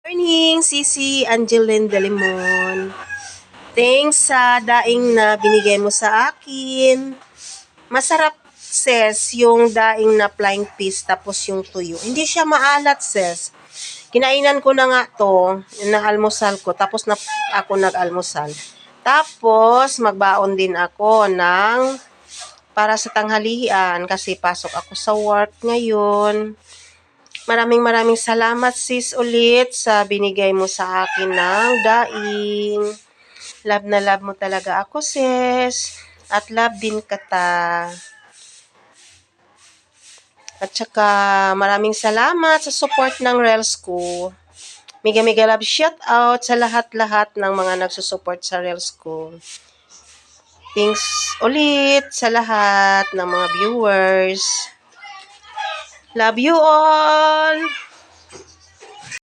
Morning, Sisi Angeline de Limon. Thanks sa daing na binigay mo sa akin. Masarap, sis, yung daing na flying fish tapos yung tuyo. Hindi siya maalat, sis. Kinainan ko na nga to, na almusal ko, tapos na ako nag-almusal. Tapos, magbaon din ako ng para sa tanghalian kasi pasok ako sa work ngayon. Maraming salamat sis ulit sa binigay mo sa akin ng daing. Love na love mo talaga ako sis. At love din kita. At saka maraming salamat sa support ng Reels ko. Mega love shout out sa lahat-lahat ng mga nagsusupport sa Reels ko. Thanks ulit sa lahat ng mga viewers. Love you all!